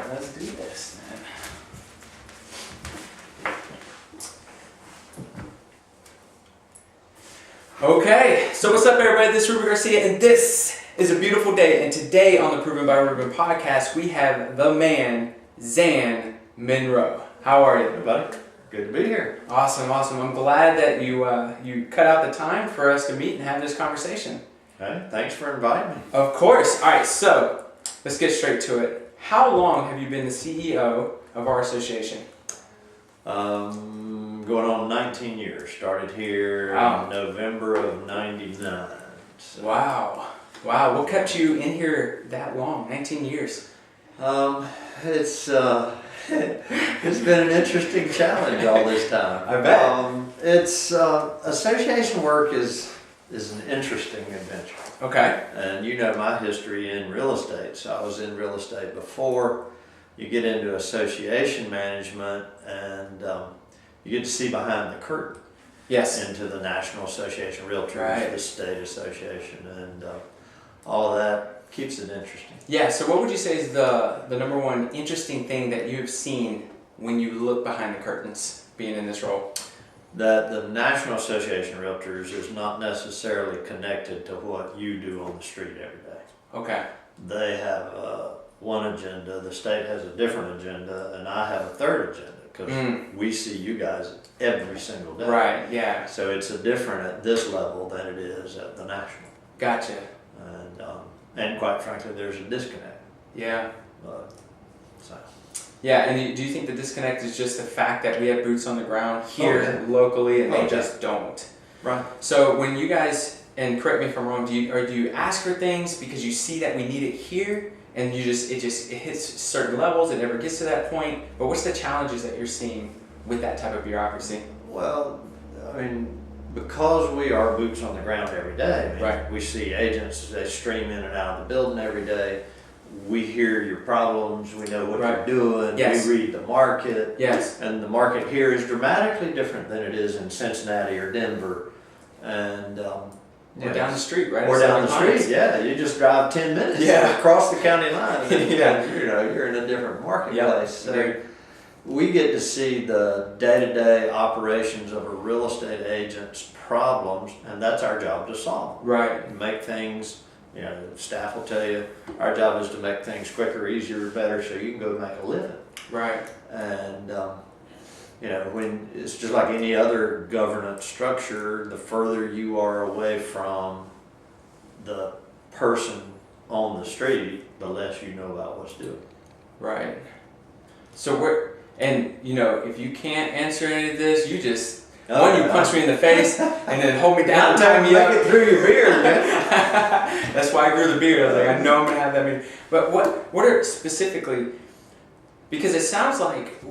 let's do this, man. Okay, so what's up, everybody? This is Ruben Garcia, and this is a beautiful day. And today on the Proven by Ruben podcast, we have the man, Zan Monroe. How are you? Hey, buddy. Good to be here. Awesome. I'm glad that you cut out the time for us to meet and have this conversation. Hey, thanks for inviting me. Of course. All right, so let's get straight to it. How long have you been the CEO of our association? Going on 19 years. Started here in November of 99. So. Wow. What kept you in here that long? 19 years. It's been an interesting challenge all this time. I bet. Association work is an interesting adventure. Okay. And you know my history in real estate. So I was in real estate before. You get into association management and you get to see behind the curtain. Yes. Into the National Association of Realtors, right. The State Association, and all of that keeps it interesting. Yeah, so what would you say is the number one interesting thing that you've seen when you look behind the curtains being in this role? That the National Association of Realtors is not necessarily connected to what you do on the street every day. Okay. They have one agenda, the state has a different agenda, and I have a third agenda because we see you guys every single day. Right, yeah. So it's different at this level than it is at the national. Gotcha. And quite frankly, there's a disconnect. Yeah. So. Yeah, and do you think the disconnect is just the fact that we have boots on the ground here locally and they just don't? Right. So when you guys, and correct me if I'm wrong, do you ask for things because you see that we need it here and it hits certain levels, it never gets to that point? But what's the challenges that you're seeing with that type of bureaucracy? Well, I mean, because we are boots on the ground every day, I mean, right. We see agents, they stream in and out of the building every day. We hear your problems, we know what you're doing, yes. We read the market. Yes. And the market here is dramatically different than it is in Cincinnati or Denver. And or down the street, right? Or down the street, yeah. You just drive 10 minutes across the county line. And, you're in a different marketplace. Yep. So we get to see the day-to-day operations of a real estate agent's problems, and that's our job to solve. Right. Make things, staff will tell you, our job is to make things quicker, easier, better, so you can go make a living. Right. And, when it's just like any other governance structure, the further you are away from the person on the street, the less you know about what's doing. Right. So if you can't answer any of this, you just you punch me in the face and then hold me down and tie me up. Make it through your beard, man. That's why I grew the beard. I was like, I know I'm gonna have that meeting. But what are specifically? Because it sounds like,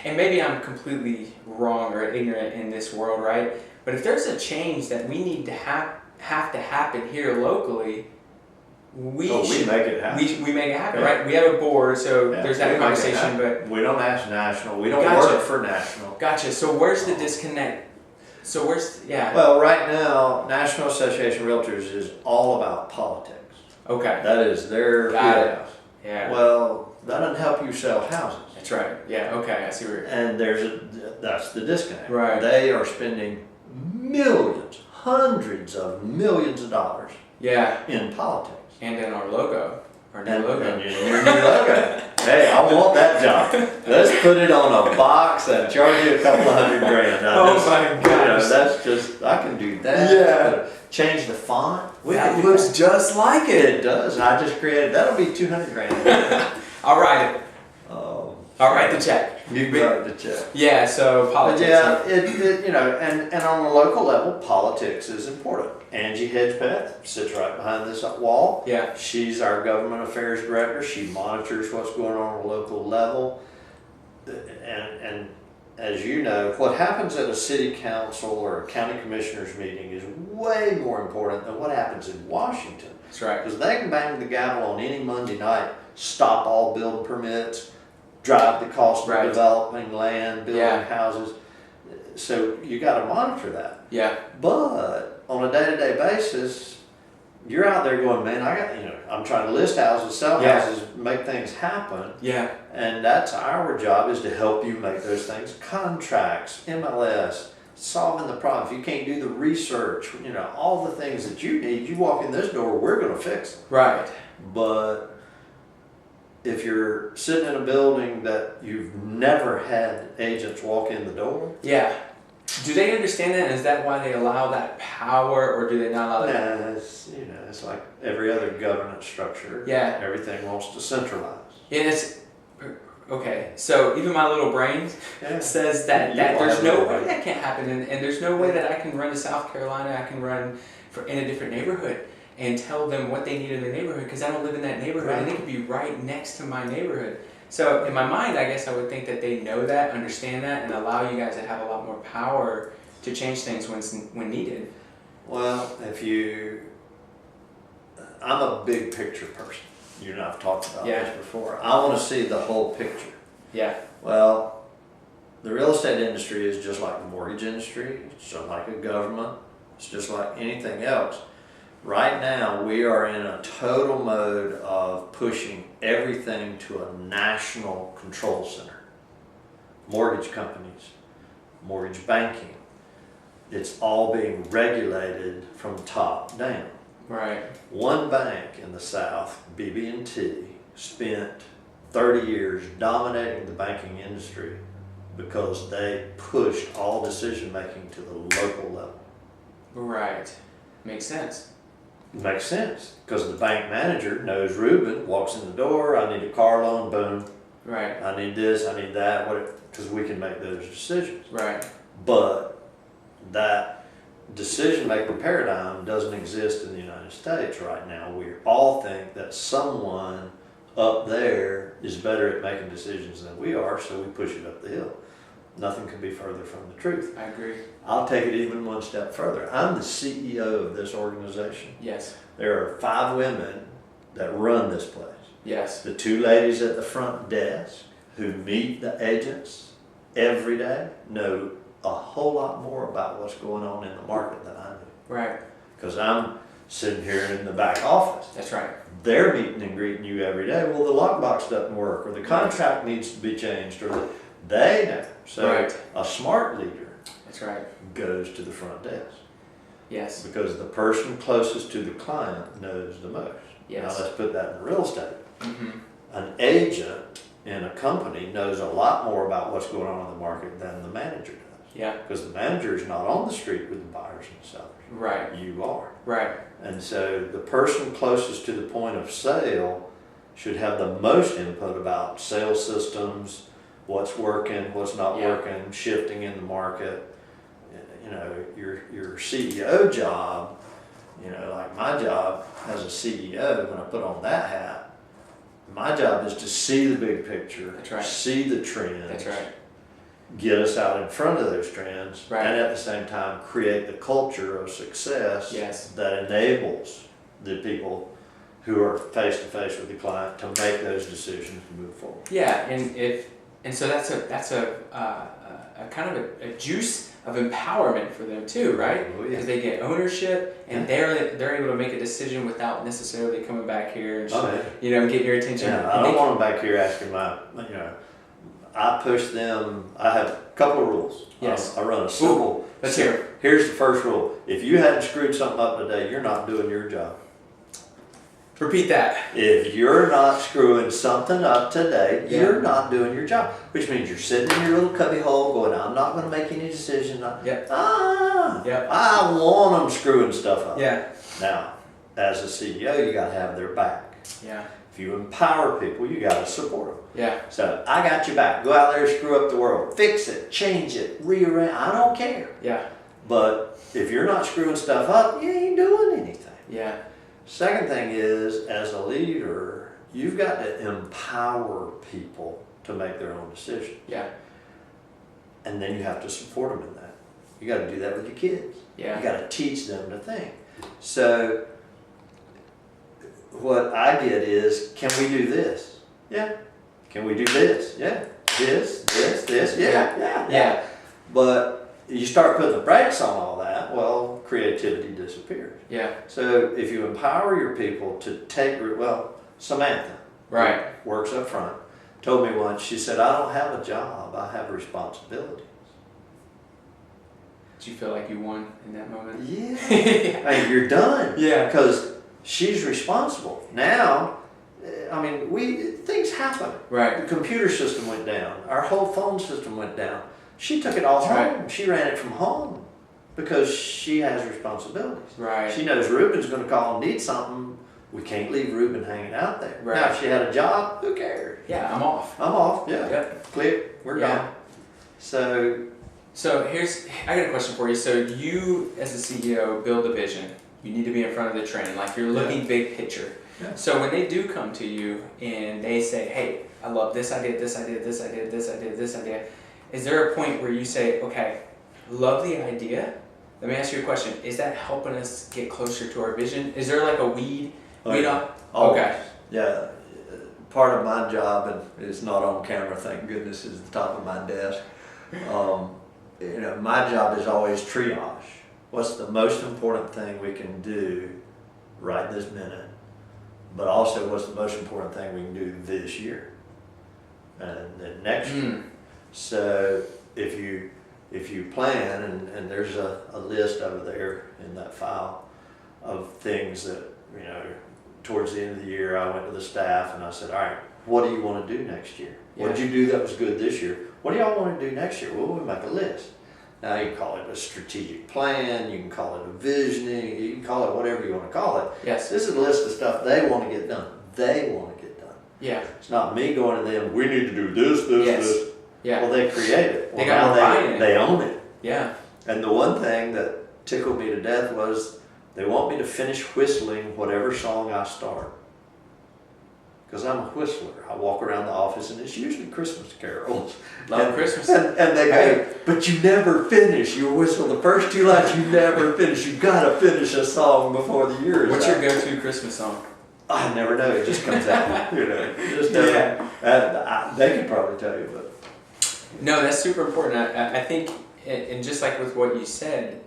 and maybe I'm completely wrong or ignorant in this world, right? But if there's a change that we need to have to happen here locally, we make it happen. We make it happen, right? We have a board, so there's that conversation, but we don't ask national. We don't work for national. Gotcha. So where's the disconnect? So Well, right now, National Association of Realtors is all about politics. Okay. That is their wheelhouse. Yeah. Well, that doesn't help you sell houses. That's right. Yeah. Okay. I see where. And that's the disconnect. Right. They are spending millions, hundreds of millions of dollars. Yeah. In politics. And in our logo. Our new logo. And your new logo. Hey, I want that job. Let's put it on a box and charge you a couple of $100,000. My gosh. That's just, I can do that. Yeah. Change the font. That looks just like it. It does. I just created, that'll be $200,000. I'll write it. I'll write the check. You write the check. Yeah, so politics. But yeah, and on a local level, politics is important. Angie Hedgepeth sits right behind this wall. Yeah. She's our government affairs director. She monitors what's going on a local level. And as you know, what happens at a city council or a county commissioners meeting is way more important than what happens in Washington. That's right. Because they can bang the gavel on any Monday night, stop all building permits, drive the cost of developing land, building houses. So you got to monitor that. Yeah. But on a day-to-day basis, you're out there going, man, I'm trying to list houses, sell houses, make things happen. Yeah. And that's our job, is to help you make those things. Contracts, MLS, solving the problems. You can't do the research, all the things that you need. You walk in this door, we're going to fix them. Right. But if you're sitting in a building that you've never had agents walk in the door. Yeah. Do they understand that? Is that why they allow that power, or do they not allow that? Nah, it's like every other governance structure. Yeah. Everything wants to centralize. And it's okay. So even my little brain says that there's no way that can't happen, and there's no way that I can run to South Carolina. I can run in a different neighborhood and tell them what they need in their neighborhood, because I don't live in that neighborhood, and they could be right next to my neighborhood. So in my mind, I guess I would think that they know that, understand that, and allow you guys to have a lot more power to change things when needed. Well, I'm a big picture person. You and I have talked about this before. I want to see the whole picture. Yeah. Well, the real estate industry is just like the mortgage industry. It's just like a government. It's just like anything else. Right now, we are in a total mode of pushing everything to a national control center. Mortgage companies, mortgage banking, it's all being regulated from top down. Right. One bank in the South, BB&T, spent 30 years dominating the banking industry because they pushed all decision making to the local level. Right. Makes sense. Makes sense, because the bank manager knows Ruben, walks in the door, I need a car loan, boom. Right. I need this, I need that, because we can make those decisions. Right. But that decision-making paradigm doesn't exist in the United States right now. We all think that someone up there is better at making decisions than we are, so we push it up the hill. Nothing could be further from the truth. I agree. I'll take it even one step further. I'm the CEO of this organization. Yes. There are 5 women that run this place. Yes. The 2 ladies at the front desk who meet the agents every day know a whole lot more about what's going on in the market than I do. Right. Because I'm sitting here in the back office. That's right. They're meeting and greeting you every day. Well, the lockbox doesn't work, or the contract needs to be changed, or they know. So a smart leader goes to the front desk. Yes. Because the person closest to the client knows the most. Yes. Now let's put that in real estate. Mm-hmm. An agent in a company knows a lot more about what's going on in the market than the manager does. Yeah. Because the manager is not on the street with the buyers and sellers. Right. You are. Right. And so the person closest to the point of sale should have the most input about sales systems, what's working, what's not working, shifting in the market. Your CEO job, like my job as a CEO, when I put on that hat, my job is to see the big picture, see the trends, get us out in front of those trends, and at the same time create the culture of success that enables the people who are face to face with the client to make those decisions and move forward. Yeah, and so that's a kind of a juice of empowerment for them too, right? Oh, yeah. Because they get ownership, and they're able to make a decision without necessarily coming back here and getting your attention. Yeah, I don't want them back here asking I push them. I have a couple of rules. Yes. I run a simple. Let's hear it. Here's the first rule: if you hadn't screwed something up today, you're not doing your job. Repeat that. If you're not screwing something up today, you're not doing your job. Which means you're sitting in your little cubby hole going, I'm not going to make any decisions. I want them screwing stuff up. Yeah. Now, as a CEO, you got to have their back. Yeah. If you empower people, you got to support them. Yeah. So I got your back. Go out there and screw up the world. Fix it, change it, rearrange. I don't care. Yeah. But if you're not screwing stuff up, you ain't doing anything. Yeah. Second thing is, as a leader, you've got to empower people to make their own decisions. Yeah. And then you have to support them in that. You got to do that with your kids. Yeah. You got to teach them to think. So what I get is, can we do this? Yeah. Can we do this? Yeah. This, yeah. Yeah. But you start putting the brakes on all that, well, creativity disappears. Yeah. So if you empower your people to take, Samantha, Right. who works up front, told me once, she said, I don't have a job, I have responsibilities. Did you feel like you won in that moment? Yeah. Hey, you're done. Yeah. Because she's responsible. Now, things happen. Right. The computer system went down. Our whole phone system went down. She took it all That's home. right. She ran it from home because she has responsibilities. Right. She knows Ruben's going to call and need something. We can't leave Ruben hanging out there. Right. Now, if she had a job, who cares? Yeah, I'm off. I'm off. Yeah. Yep. Click. We're Yeah. gone. So I got a question for you. So you, as a CEO, build a vision. You need to be in front of the train, like you're looking big picture. Yeah. So when they do come to you and they say, hey, I love this idea, this idea, this idea, this idea, this idea, is there a point where you say, okay, love the idea? Let me ask you a question. Is that helping us get closer to our vision? Is there like a weed off? Okay. Yeah. Part of my job, and it's not on camera, thank goodness, is the top of my desk. My job is always triage. What's the most important thing we can do right this minute? But also, what's the most important thing we can do this year and then next year? So if you plan, and there's a list over there in that file of things that, towards the end of the year, I went to the staff and I said, all right, what do you want to do next year? What did you do that was good this year? What do y'all want to do next year? Well, we make a list. Now you can call it a strategic plan, you can call it a visioning, you can call it whatever you want to call it. Yes. This is a list of stuff they want to get done. They want to get done. Yeah. It's not me going to them, we need to do this, this. Yeah. Well, they create it. Well, They got now they own it. Yeah. And the one thing that tickled me to death was they want me to finish whistling whatever song I start. Because I'm a whistler. I walk around the office and it's usually Christmas carols. Love Christmas. And they go, but you never finish. You whistle the first two lines, you never finish. You gotta finish a song before the year is What's out. your go-to Christmas song? I never know. It just comes out. It just doesn't. They could probably tell you, but. No, that's super important. I think, and just like with what you said,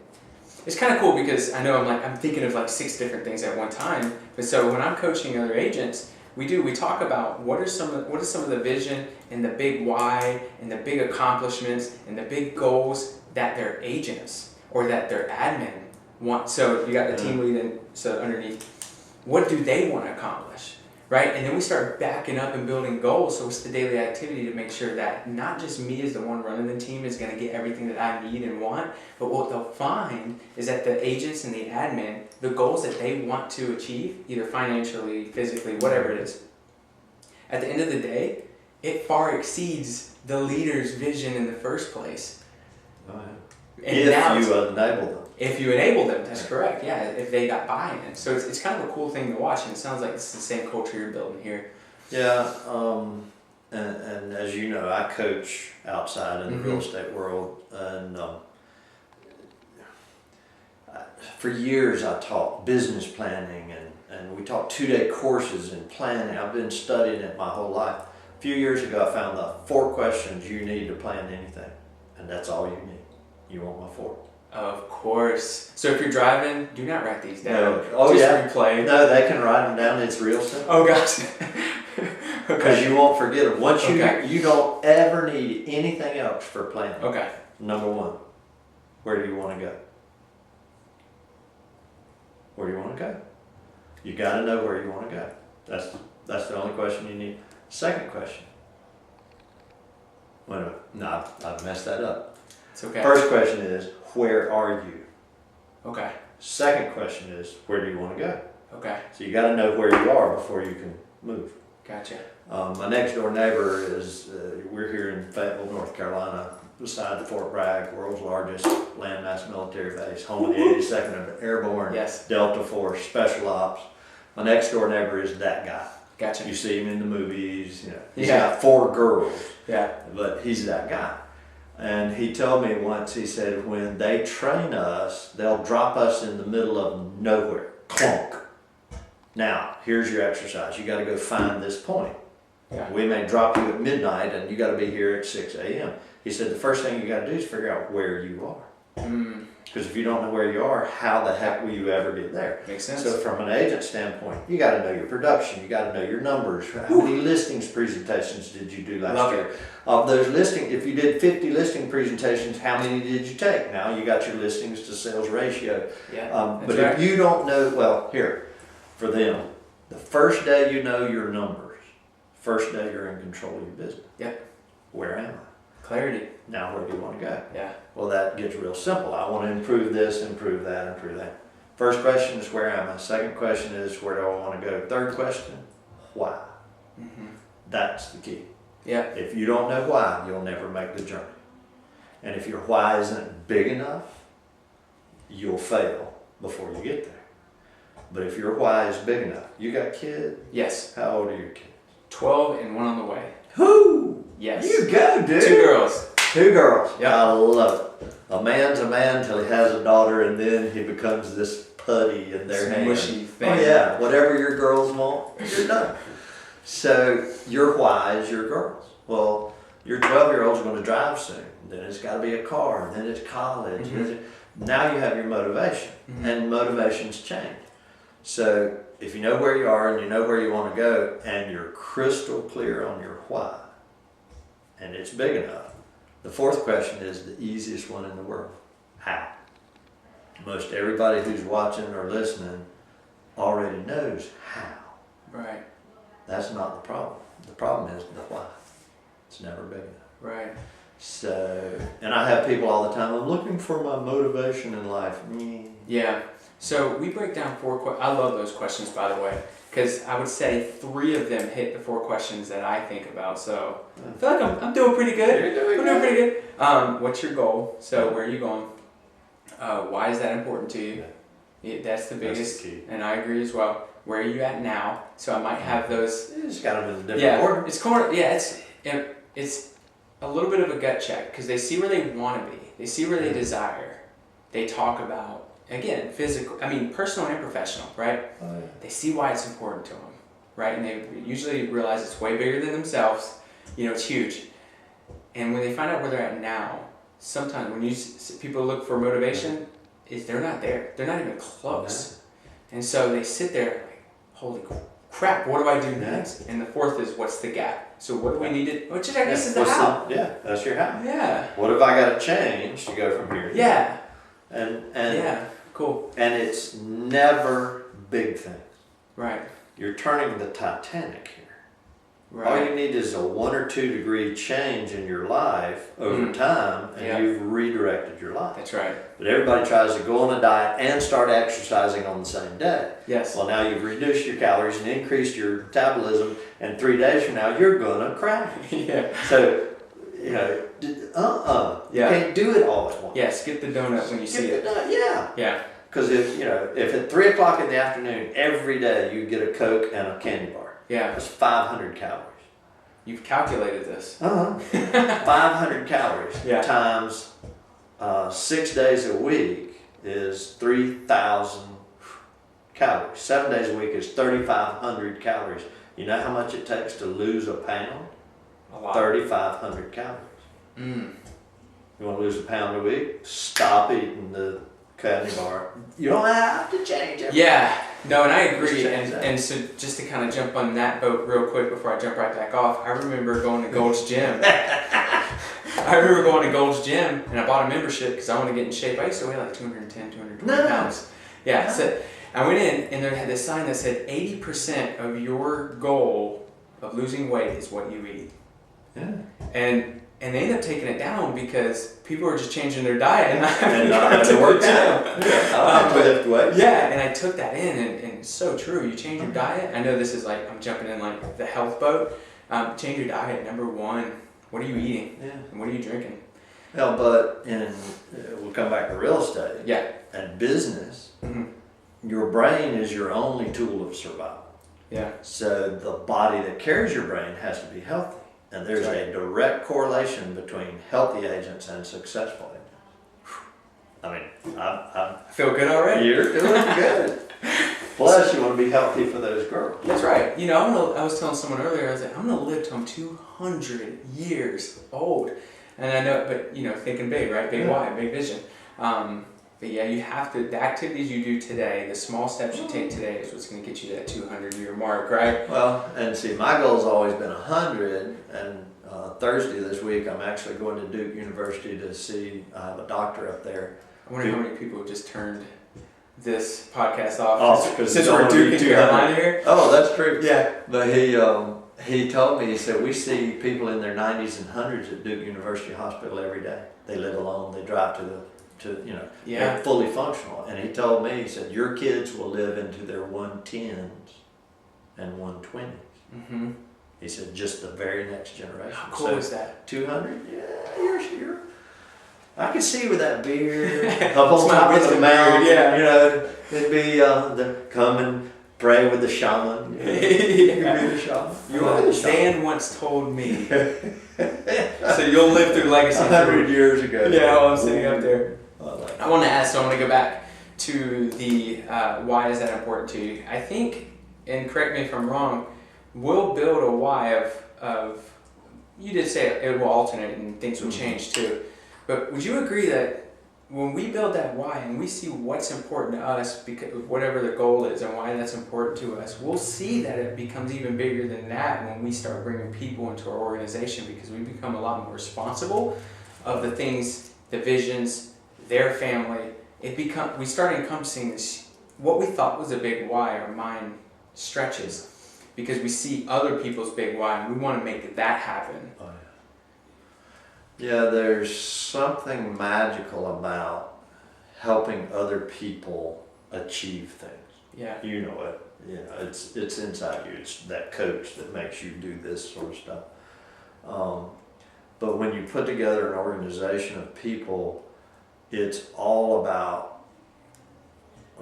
it's kind of cool because I know I'm thinking of like 6 different things at one time. But so when I'm coaching other agents, we talk about what are some of the vision and the big why and the big accomplishments and the big goals that their agents or that their admin want. So you got the team lead and so underneath, what do they want to accomplish, right? And then we start backing up and building goals. So it's the daily activity to make sure that not just me as the one running the team is going to get everything that I need and want, but what they'll find is that the agents and the admin, the goals that they want to achieve, either financially, physically, whatever it is, at the end of the day, it far exceeds the leader's vision in the first place. Oh, yeah. And If you enable them. If you enable them, that's correct. Yeah, if they got buy-in. So it's kind of a cool thing to watch, and it sounds like it's the same culture you're building here. Yeah, and as you know, I coach outside in the real estate world, and for years I taught business planning, and we taught 2-day courses in planning. I've been studying it my whole life. A few years ago, I found the 4 questions you need to plan anything, and that's all you need. You want my 4? Of course. So if you're driving, do not write these down. No. Oh, just yeah. replay. No, they can write them down. It's real simple. Oh gosh. Because you won't forget them. Once Okay. you don't ever need anything else for planning. Okay. Number 1, where do you want to go? Where do you want to go? You got to know where you want to go. That's the only question you need. Second question. Wait a minute. No, I've messed that up. It's okay. First question is, where are you? Okay. Second question is, where do you want to go? Okay. So you got to know where you are before you can move. Gotcha. My next door neighbor is, we're here in Fayetteville, North Carolina, beside Fort Bragg, world's largest landmass military base, home of the 82nd Airborne, Yes. Delta Force, Special Ops. My next door neighbor is that guy. Gotcha. You see him in the movies, He's Yeah. got 4 girls, Yeah. but he's that guy. And he told me once, he said, when they train us, they'll drop us in the middle of nowhere. Clunk. Now, here's your exercise. You got to go find this point. Yeah. We may drop you at midnight and you got to be here at 6 a.m. He said, the first thing you got to do is figure out where you are. Mm. Because if you don't know where you are, how the heck will you ever get there? Makes sense. So from an agent standpoint, you got to know your production. You got to know your numbers. How many listings presentations did you do last year? Of those listings, if you did 50 listing presentations, how many did you take? Now you got your listings to sales ratio. Yeah, But right. if you don't know, well, here, for them, the first day you know your numbers, first day you're in control of your business. Yep. Where am I? Clarity. Now where do you want to go? Yeah. Well, that gets real simple. I want to improve this, improve that, improve that. First question is where am I? Second question is where do I want to go? Third question, why? Mm-hmm. That's the key. Yeah. If you don't know why, you'll never make the journey. And if your why isn't big enough, you'll fail before you get there. But if your why is big enough, you got kids? Yes. How old are your kids? 12 and 1 on the way. Who? Yes. You go, dude. 2 girls. 2 girls. Yep. I love it. A man's a man till he has a daughter, and then he becomes this putty in their hand. Mushy thing. Oh yeah, whatever your girls want, you're done. So your why is your girls. Well, your 12-year-old's going to drive soon. Then it's got to be a car. Then it's college. Mm-hmm. Now you have your motivation, Mm-hmm. and motivations change. So if you know where you are and you know where you want to go, and you're crystal clear on your why, and it's big enough, the fourth question is the easiest one in the world. How? Most everybody who's watching or listening already knows how. Right. That's not the problem. The problem is the why. It's never big enough. Right. So, and I have people all the time, I'm looking for my motivation in life. Yeah. So we break down 4 questions. I love those questions, by the way, because I would say 3 of them hit the 4 questions that I think about. So I feel like I'm doing pretty good. You're doing I'm doing pretty good. What's your goal? So where are you going? Why is that important to you? Yeah, that's the biggest. That's the key. And I agree as well. Where are you at now? So I might have those. It's kind of in a different order. It's a little bit of a gut check because they see where they want to be. They see where they desire. They talk about, again, personal and professional, right? Oh, yeah. They see why it's important to them, right? And they usually realize it's way bigger than themselves. It's huge. And when they find out where they're at now, sometimes when people look for motivation, they're not there. They're not even close. And so they sit there like, holy crap, what do I do next? And the fourth is, what's the gap? So what do we need to, which I guess is the how. That's your how. Yeah. What have I got to change to go from here? Yeah. And yeah, cool. And it's never big things. Right. You're turning the Titanic here. Right. All you need is a 1 or 2 degree change in your life over time, and you've redirected your life. That's right. But everybody tries to go on a diet and start exercising on the same day. Yes. Well, now you've reduced your calories and increased your metabolism, and 3 days from now you're gonna crash. Yeah. So, you Yeah. can't do it all at once. Yeah, skip the donut when you see it. Yeah. Yeah. Because if at 3 o'clock in the afternoon every day you get a Coke and a candy bar, Yeah. that's 500 calories. You've calculated this. 500 calories times 6 days a week is 3,000 calories. 7 days a week is 3,500 calories. You know how much it takes to lose a pound? A lot. 3,500 calories. Mm. You want to lose a pound a week? Stop eating the candy bar. You don't have to change it. Yeah. No, and I agree. Just And so just to kind of jump on that boat real quick before I jump right back off, I remember going to Gold's Gym. I remember going to Gold's Gym and I bought a membership because I want to get in shape. I used to weigh like 210, 220 pounds. Yeah. No. So I went in and there had this sign that said 80% of your goal of losing weight is what you eat. Yeah. And they ended up taking it down because people were just changing their diet and not having to work out. Yeah, and I took that in, and it's so true. You change your diet. I know this is like, I'm jumping in like the health boat. Change your diet. Number 1, what are you eating? Yeah. And what are you drinking? Well, but we'll come back to real estate. Yeah. And business, your brain is your only tool of survival. Yeah. So the body that carries your brain has to be healthy. And there's a direct correlation between healthy agents and successful agents. I mean, I feel good already. You're doing good. Plus, you want to be healthy for those girls. That's right. I was telling someone earlier, I was like, I'm going to live till I'm 200 years old. And I know, but thinking big, right? Big why, big vision. But yeah, you have to, the activities you do today, the small steps you take today is what's going to get you that 200-year mark, right? Well, and see, my goal's always been 100, and Thursday this week I'm actually going to Duke University to see, I have a doctor up there. I wonder how many people just turned this podcast off since we're we're Duke in Carolina here. Oh, that's true. Yeah. But he told me, he said, we see people in their 90s and 100s at Duke University Hospital every day. They live alone, they drive they're fully functional. And he told me, he said, your kids will live into their 110s and 120s. Mm-hmm. He said, just the very next generation. How cool is that? 200? Yeah, you're I can see with that beard up on top of the mountain. Yeah. It'd be come and pray with the shaman. You'd be the shaman. You are the shaman. Dan once told me. So you'll live through legacy. 100 years ago. Yeah, while I'm sitting up there. I want to ask, so I want to go back to the why is that important to you? I think, and correct me if I'm wrong, we'll build a why of you did say it will alternate and things will change too. But would you agree that when we build that why and we see what's important to us, because whatever the goal is and why that's important to us, we'll see that it becomes even bigger than that when we start bringing people into our organization, because we become a lot more responsible of the things, the visions, their family. We start encompassing this, what we thought was a big why, our mind stretches because we see other people's big why and we want to make that happen. Oh, yeah, there's something magical about helping other people achieve things. Yeah. You know it. It's inside you. It's that coach that makes you do this sort of stuff. But when you put together an organization of people, it's all about,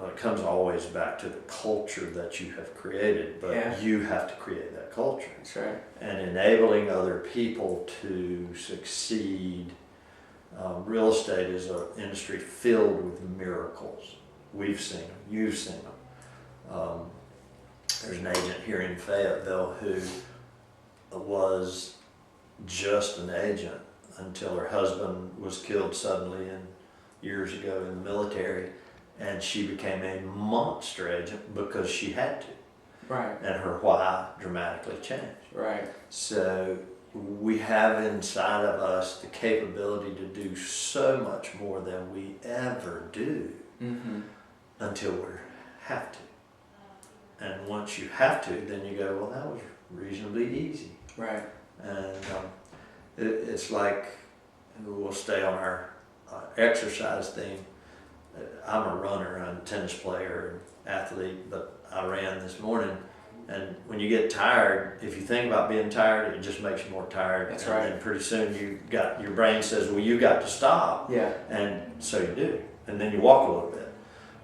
it comes always back to the culture that you have created, but you have to create that culture. That's right. And enabling other people to succeed. Real estate is an industry filled with miracles. We've seen them. You've seen them. There's an agent here in Fayetteville who was just an agent until her husband was killed suddenly years ago in the military, and she became a monster agent because she had to. Right. And her why dramatically changed. Right. So we have inside of us the capability to do so much more than we ever do until we have to. And once you have to, then you go, well, that was reasonably easy. Right. And it's like, we'll stay on our exercise theme. I'm a runner, I'm a tennis player, athlete, but I ran this morning. And when you get tired, if you think about being tired, it just makes you more tired. That's right. And pretty soon your brain says, well, you got to stop. Yeah. And so you do. And then you walk a little bit.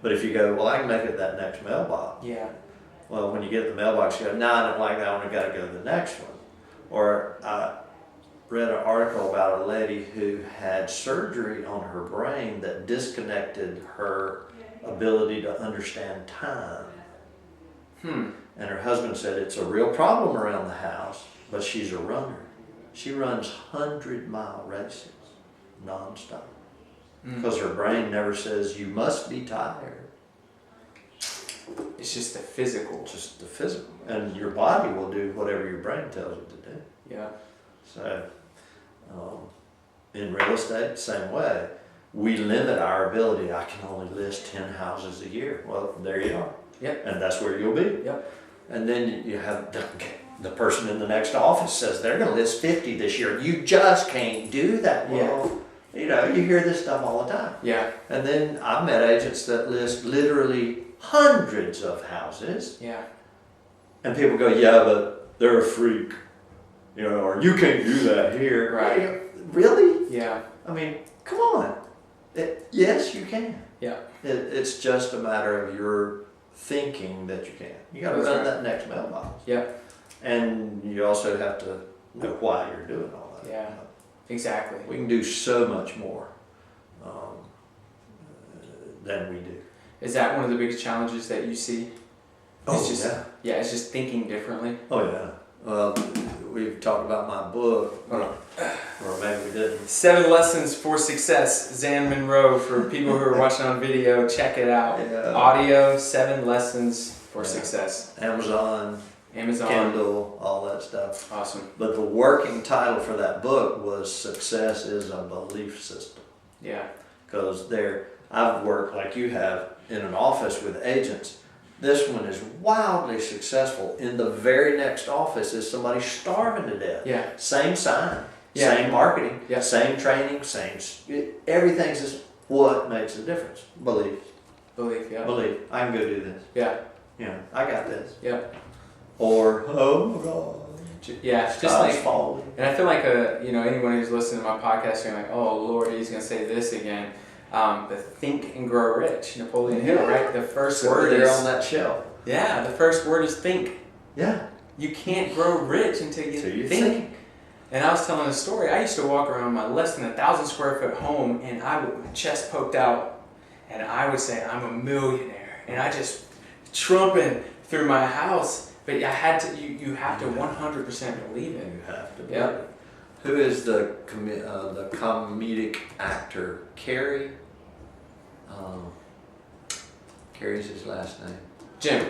But if you go, well, I can make it that next mailbox. Yeah. Well, when you get the mailbox, you go, no, I don't like that one, I got to go to the next one. Or I read an article about a lady who had surgery on her brain that disconnected her ability to understand time. And her husband said it's a real problem around the house, but she's a runner. She runs 100-mile races nonstop because her brain never says you must be tired. It's just the physical. Just the physical. And your body will do whatever your brain tells it to do. Yeah. So in real estate, same way. We limit our ability. I can only list 10 houses a year. Well, there you are. Yep. And that's where you'll be. Yep. And then you have the person in the next office says they're going to list 50 this year. You just can't do that. Well, you hear this stuff all the time. Yeah. And then I've met agents that list literally hundreds of houses. Yeah. And people go, yeah, but they're a freak. Or you can't do that here. Right. Really? Yeah. I mean, come on. Yes, you can. Yeah. It's just a matter of your thinking that you can. You got to run that next mailbox. Yeah. And you also have to know why you're doing all that. Yeah. Exactly. We can do so much more than we do. Is that one of the biggest challenges that you see? It's just thinking differently. Oh yeah. Well, we've talked about my book, Oh. or maybe we didn't. 7 Lessons for Success, Zan Monroe. For people who are watching on video, check it out. Yeah. Audio, 7 Lessons for Yeah. Success. Amazon, Kindle, all that stuff. Awesome. But the working title for that book was Success is a Belief System. Yeah. Because I've worked like you have in an office with agents. This one is wildly successful. In the very next office is somebody starving to death. Yeah. Same sign, Yeah. same marketing, Yeah. same training, everything's just what makes the difference. Belief. Yeah. Belief. I can go do this. Yeah. I got this. Yeah. Or, oh my God. Yeah. Just Sky's like, falling. and I feel like anyone who's listening to my podcast, you're like, oh Lord, he's gonna say this again. The Think and Grow Rich, Napoleon Hill, right? The first word They're is on that shelf. Yeah. The first word is think. Yeah. You can't grow rich until you think. And I was telling a story. I used to walk around my less than 1,000 square foot home, and my chest poked out, and I would say I'm a millionaire, and I just trumping through my house. But I had to. You have to 100% believe it. You have to. Yeah. Who is the comedic actor? Carrie. Carrie's his last name. Jim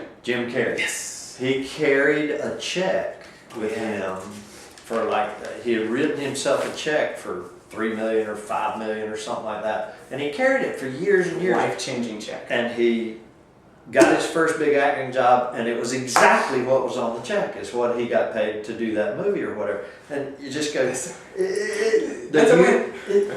Carrey. Yes. He carried a check with him for he had written himself a check for $3 million or $5 million or something like that, and he carried it for years and years. Life-changing check. And he got his first big acting job, and it was exactly what was on the check. It's what he got paid to do that movie or whatever. And you just go,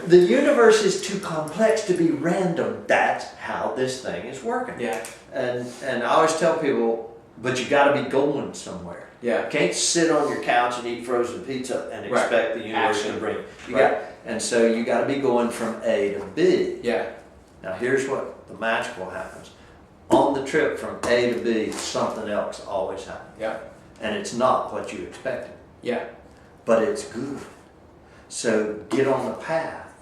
the universe is too complex to be random. That's how this thing is working. Yeah. And I always tell people, but you got to be going somewhere. Yeah. You can't sit on your couch and eat frozen pizza and expect the universe to bring you. And so you got to be going from A to B. Yeah. Now here's what the magical happens. On the trip from A to B, something else always happens. Yeah. And it's not what you expected. Yeah. But it's good. So get on the path.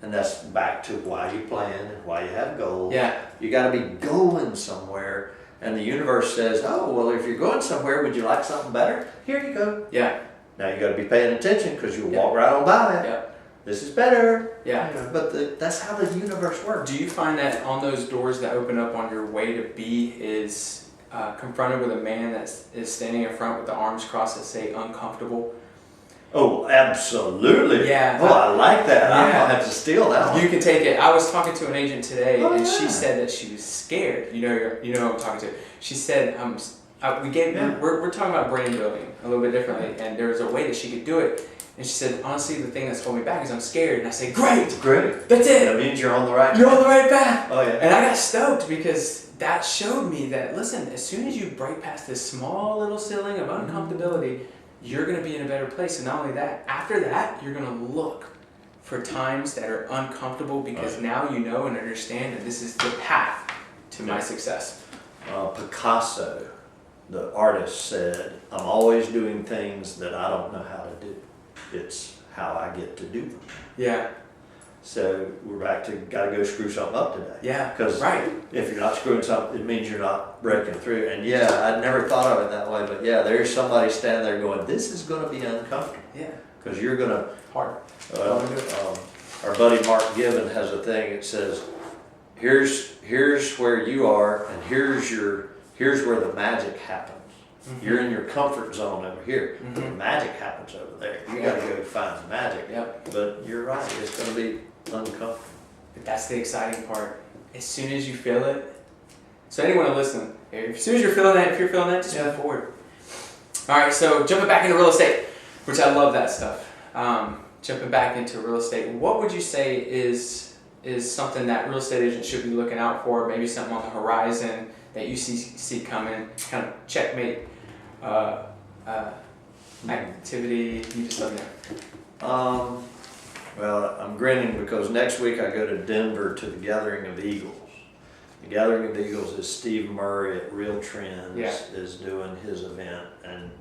And that's back to why you plan and why you have goals. Yeah. You got to be going somewhere. And the universe says, oh, well, if you're going somewhere, would you like something better? Here you go. Yeah. Now you got to be paying attention because you'll walk right on by it. Yeah. This is better. Yeah. But that's how the universe works. Do you find that on those doors that open up on your way to B is confronted with a man that is standing in front with the arms crossed that say uncomfortable? Oh, absolutely. Yeah. Oh, I like that. Yeah. I'm going to have to steal that one. You can take it. I was talking to an agent today, and yeah. she said that she was scared. You know who I'm talking to. She said, we're talking about brand building a little bit differently, and there was a way that she could do it. And she said, honestly, the thing that's holding me back is I'm scared. And I said, great. That's it. That means you're on the right path. You're on the right path. Oh, yeah. And I got stoked because that showed me that, listen, as soon as you break past this small little ceiling of uncomfortability, you're going to be in a better place. And not only that, after that, you're going to look for times that are uncomfortable because now you know and understand that this is the path to my success. Picasso, the artist, said, I'm always doing things that I don't know how to do. It's how I get to do them. Yeah. So we're back to got to go screw something up today. Yeah. Because if you're not screwing something, it means you're not breaking through. And I'd never thought of it that way, but there's somebody standing there going, this is going to be uncomfortable. Yeah. Because you're going to... Hard. Our buddy Mark Given has a thing. It says, here's where you are, and here's where the magic happens. Mm-hmm. You're in your comfort zone over here. Mm-hmm. The magic happens over there. You got to go find the magic. Yep. But you're right. It's going to be uncomfortable. But that's the exciting part. As soon as you feel it. So anyone listening, as soon as you're feeling that, if you're feeling that, just move forward. All right. So jumping back into real estate, which I love that stuff. Jumping back into real estate, what would you say is something that real estate agents should be looking out for? Maybe something on the horizon that you see coming, kind of checkmate activity. You just let me know. Well, I'm grinning because next week I go to Denver to the Gathering of Eagles. The Gathering of Eagles is Steve Murray at Real Trends is doing his event, and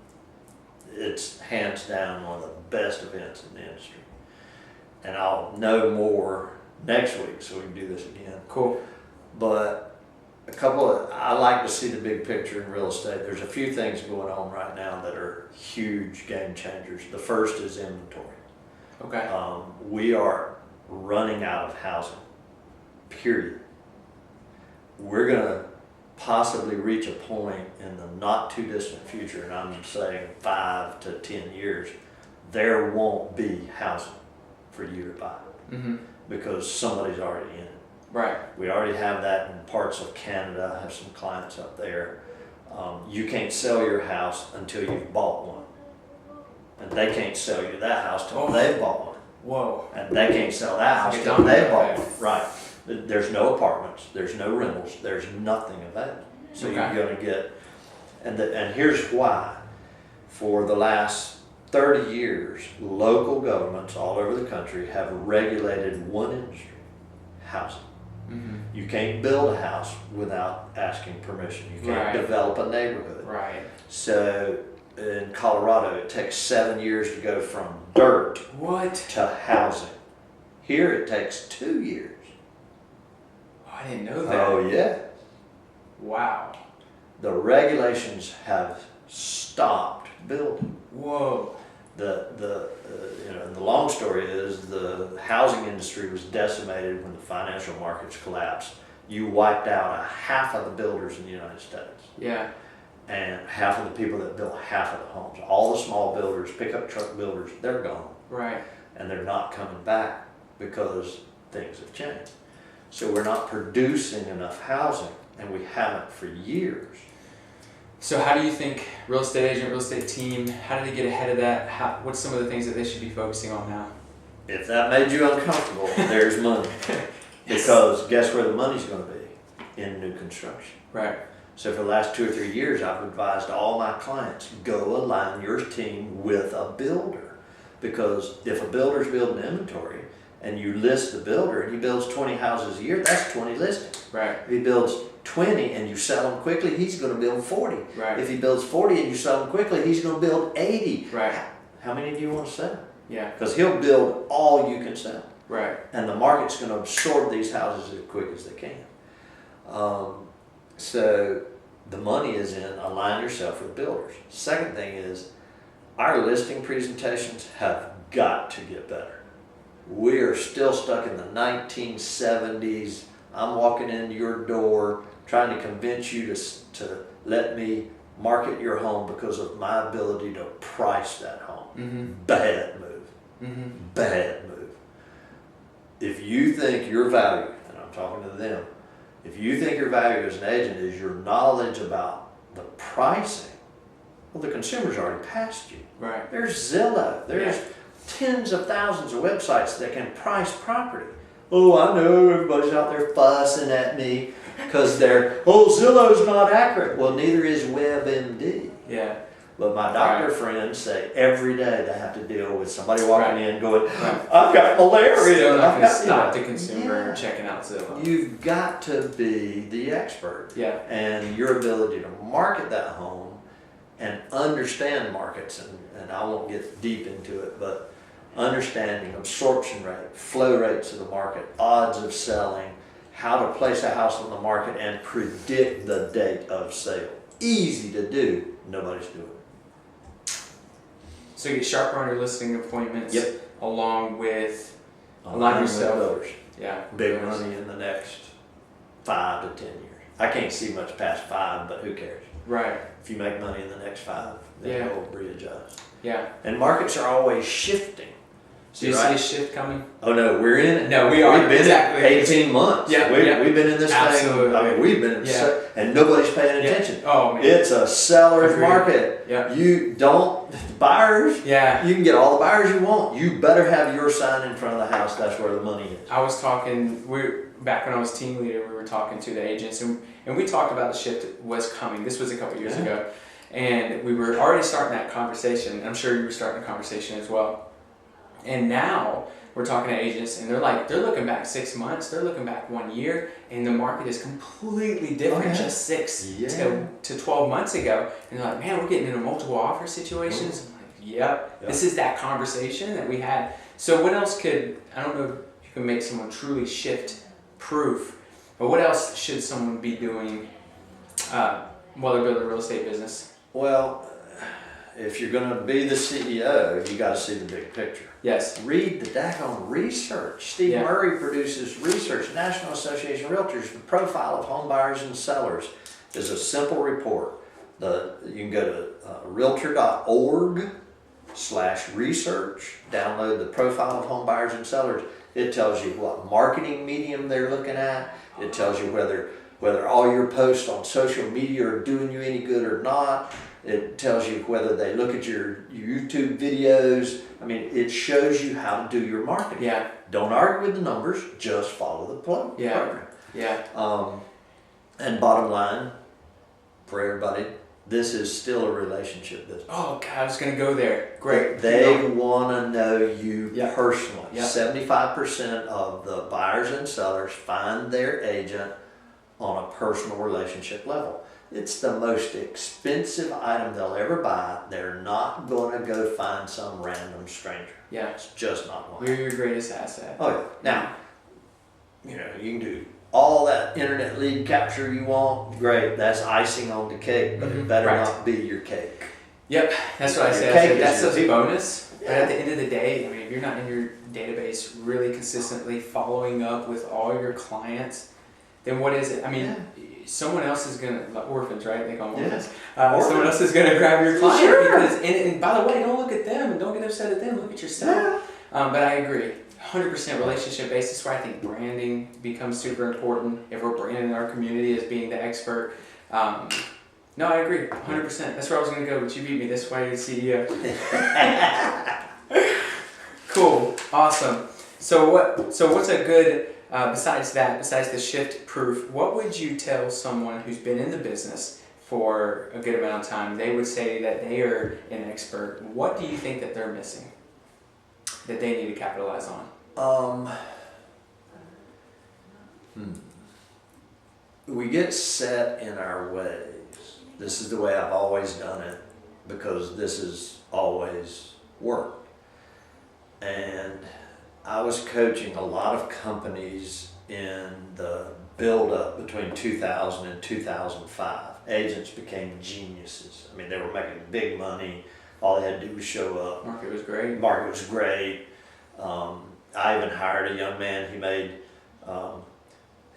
it's hands down one of the best events in the industry. And I'll know more next week, so we can do this again. Cool. But I like to see the big picture in real estate. There's a few things going on right now that are huge game changers. The first is inventory. Okay. We are running out of housing, period. We're going to possibly reach a point in the not too distant future, and I'm saying 5 to 10 years, there won't be housing for you to buy because somebody's already in it. Right. We already have that in parts of Canada. I have some clients up there. You can't sell your house until you've bought one. And they can't sell you that house till they've bought one. Whoa. And they can't sell that house till they've bought one. Right. There's no apartments. There's no rentals. There's nothing available. So you're going to get, and here's why. For the last 30 years, local governments all over the country have regulated one industry, housing. You can't build a house without asking permission. You can't develop a neighborhood. Right. So in Colorado, it takes 7 years to go from dirt to housing. Here, it takes 2 years. Oh, I didn't know that. Oh, yeah. Wow. The regulations have stopped building. Whoa. And the long story is the housing industry was decimated when the financial markets collapsed. You wiped out half of the builders in the United States. Yeah. And half of the people that built half of the homes. All the small builders, pickup truck builders, they're gone. Right. And they're not coming back because things have changed. So we're not producing enough housing, and we haven't for years. So how do you think real estate agent, real estate team, how do they get ahead of that? What's some of the things that they should be focusing on now? If that made you uncomfortable, there's money. Because guess where the money's going to be? In new construction. Right. So for the last 2 or 3 years, I've advised all my clients, go align your team with a builder. Because if a builder's building inventory and you list the builder and he builds 20 houses a year, that's 20 listings. Right. If he builds 20 and you sell them quickly, he's going to build 40. Right. If he builds 40 and you sell them quickly, he's going to build 80. Right. How many do you want to sell? Yeah. Because he'll build all you can sell. Right. And the market's going to absorb these houses as quick as they can. So the money is in align yourself with builders. Second thing is our listing presentations have got to get better. We are still stuck in the 1970s. I'm walking into your door trying to convince you to let me market your home because of my ability to price that home. Bad move. Bad move. If you think your value, and I'm talking to them, if you think your value as an agent is your knowledge about the pricing, well, the consumer's already passed you. Right. There's Zillow. There's tens of thousands of websites that can price property. Oh, I know everybody's out there fussing at me because Zillow's not accurate. Well, neither is WebMD. Yeah. But my doctor friends say every day they have to deal with somebody walking in going, I've got malaria. Still not going to stop the consumer checking out Zillow. You've got to be the expert. Yeah. And your ability to market that home and understand markets, and I won't get deep into it, but understanding absorption rate, flow rates of the market, odds of selling, how to place a house on the market and predict the date of sale. Easy to do, nobody's doing it. So you get sharper on your listing appointments. Yep. Along with align yourself. Builders. Yeah. Big money in the next 5 to 10 years. I can't see much past 5, but who cares? Right. If you make money in the next 5, then you'll readjust. Yeah. And markets are always shifting. Do you see a shift coming? Oh no, we're in it. No, we are. We've been exactly. 18 months. Yeah, we've been in this Absolutely. thing. I mean, we've been in and nobody's paying attention. Oh man. It's a seller's Agreed. market. Yeah. You don't buyers. Yeah. You can get all the buyers you want. You better have your sign in front of the house. That's where the money is. I was talking. Back when I was team leader, we were talking to the agents, and we talked about the shift was coming. This was a couple years ago, and we were already starting that conversation. I'm sure you were starting the conversation as well. And now we're talking to agents, and they're looking back 6 months, they're looking back 1 year, and the market is completely different just 6 to 12 months ago. And they're like, man, we're getting into multiple offer situations. I'm like, yep, this is that conversation that we had. So what else I don't know if you can make someone truly shift proof. But what else should someone be doing while they're building a real estate business? Well, if you're going to be the CEO, you got to see the big picture. Yes. Read the daggone research. Steve Murray produces research. National Association of Realtors, the profile of home buyers and sellers is a simple report. You can go to realtor.org/research, download the profile of home buyers and sellers. It tells you what marketing medium they're looking at. It tells you whether all your posts on social media are doing you any good or not. It tells you whether they look at your YouTube videos. I mean, it shows you how to do your marketing. Yeah. Don't argue with the numbers, just follow the program. Yeah. And bottom line, for everybody, this is still a relationship business. Oh, God, I was going to go there. Great. They want to know you personally. Yep. 75% of the buyers and sellers find their agent on a personal relationship level. It's the most expensive item they'll ever buy. They're not going to go find some random stranger. Yeah. It's just not one. You're your greatest asset. Oh, yeah. Now, you can do all that internet lead capture you want. Great. That's icing on the cake, but it better not be your cake. Yep. That's what I said. That's a bonus. Yeah. But at the end of the day, I mean, if you're not in your database really consistently following up with all your clients, then what is it? I mean, someone else is going to, orphans, right? They call them orphans. Someone else is going to grab your client. Sure. Because, and by the way, don't look at them and don't get upset at them. Look at yourself. Yeah. But I agree. 100% relationship based. That's why I think branding becomes super important. If we're branding our community as being the expert. No, I agree. 100%. That's where I was going to go, but you beat me. That's why you're the CEO. Cool. Awesome. So what's a good... besides the shift proof, what would you tell someone who's been in the business for a good amount of time? They would say that they are an expert. What do you think that they're missing that they need to capitalize on? We get set in our ways. This is the way I've always done it because this has always worked. And I was coaching a lot of companies in the build-up between 2000 and 2005. Agents became geniuses. I mean, they were making big money. All they had to do was show up. Market was great. Market was great. I even hired a young man.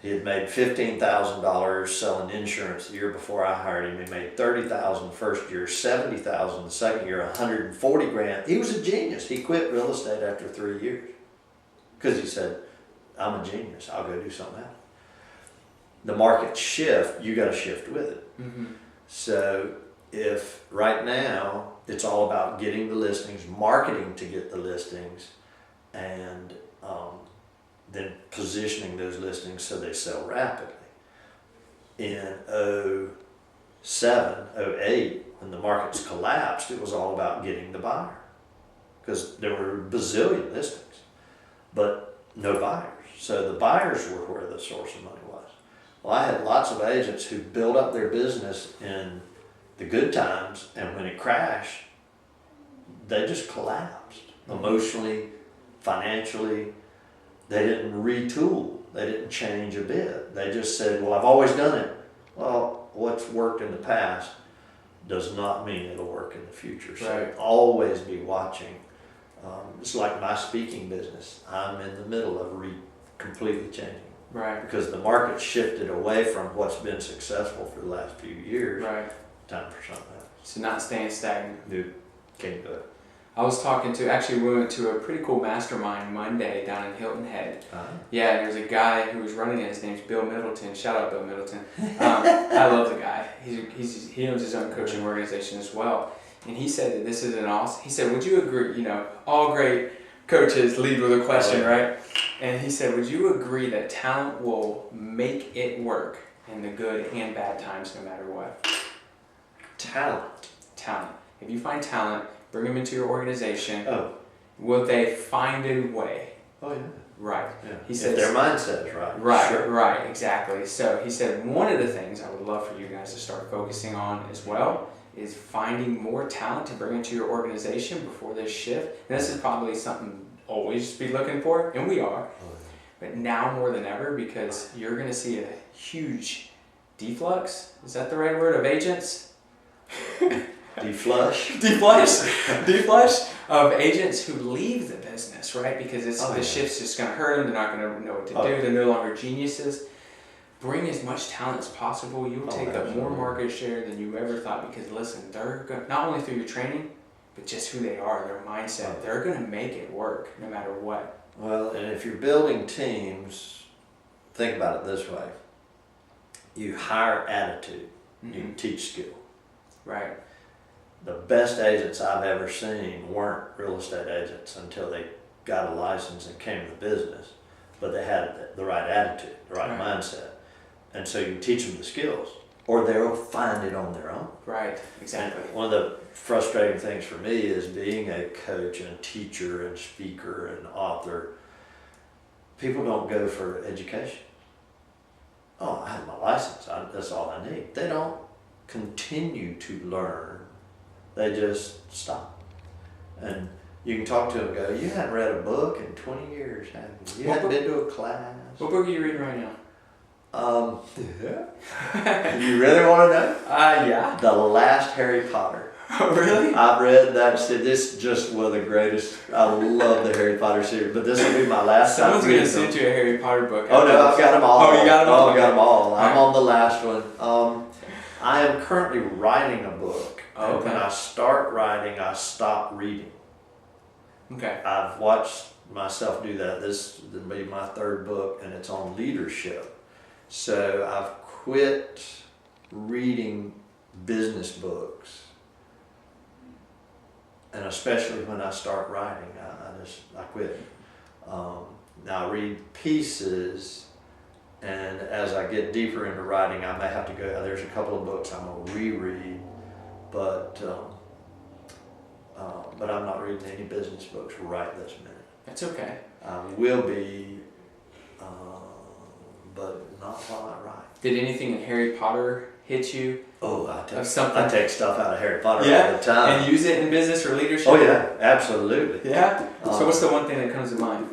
He had made $15,000 selling insurance the year before I hired him. He made $30,000 the first year, $70,000 the second year, $140,000. He was a genius. He quit real estate after 3 years. Because he said, I'm a genius, I'll go do something else. The market shift, you got to shift with it. Mm-hmm. So if right now it's all about getting the listings, marketing to get the listings, and then positioning those listings so they sell rapidly. In 07, 08, when the markets collapsed, it was all about getting the buyer. Because there were a bazillion listings, but no buyers. So the buyers were where the source of money was. Well, I had lots of agents who built up their business in the good times, and when it crashed, they just collapsed emotionally, financially. They didn't retool. They didn't change a bit. They just said, well, I've always done it. Well, what's worked in the past does not mean it'll work in the future. So always be watching. It's like my speaking business. I'm in the middle of completely changing. Right. Because the market shifted away from what's been successful for the last few years. Right. Time for something else. So not staying stagnant. Dude, can't do it. I was talking to, actually we went to a pretty cool mastermind Monday down in Hilton Head. Yeah, there's a guy who was running it, his name's Bill Middleton. Shout out Bill Middleton. I love the guy. He owns his own coaching organization as well. And he said that this is an awesome, he said, would you agree, all great coaches lead with a question, right? And he said, would you agree that talent will make it work in the good and bad times no matter what? Talent. If you find talent, bring them into your organization. Will they find a way? Oh, yeah. Right. Yeah. He said, if their mindset is right. Right, sure. Right, exactly. So he said one of the things I would love for you guys to start focusing on as well is finding more talent to bring into your organization before this shift. And this is probably something always be looking for, and we are. but now more than ever, because you're going to see a huge deflux, is that the right word, of agents? Deflush of agents who leave the business, right? Because the shift's just going to hurt them. They're not going to know what to do. They're no longer geniuses. Bring as much talent as possible. You'll take up more market share than you ever thought, because listen, they're going, not only through your training, but just who they are, their mindset. They're going to make it work no matter what. Well, and if you're building teams, think about it this way. You hire attitude, you teach skill. Right. The best agents I've ever seen weren't real estate agents until they got a license and came to the business, but they had the right attitude, the right mindset. And so you teach them the skills, or they'll find it on their own. Right, exactly. And one of the frustrating things for me is being a coach and a teacher and speaker and author. People don't go for education. Oh, I have my license, that's all I need. They don't continue to learn. They just stop. And you can talk to them and go, you haven't read a book in 20 years, have you? You haven't been to a class. What book are you reading right now? You really want to know? Yeah. The last Harry Potter. Oh, really? I've read that. This just one of the greatest. I love the Harry Potter series, but this will be my last time. Someone's going to send you a Harry Potter book. Oh, no, I've got them all. Oh, you got them all? Oh, I got them all. I'm on the last one. I am currently writing a book. Oh, and when I start writing, I stop reading. Okay. I've watched myself do that. This will be my third book, and it's on leadership. So I've quit reading business books. And especially when I start writing, I quit. Now I read pieces, and as I get deeper into writing, I may have to go. There's a couple of books I'm gonna reread, but I'm not reading any business books right this minute. That's okay. I will be, but not while I write. Did anything in Harry Potter hit you? Oh, I something? take stuff out of Harry Potter all the time. And use it in business or leadership? Oh yeah, absolutely. Yeah? So what's the one thing that comes to mind?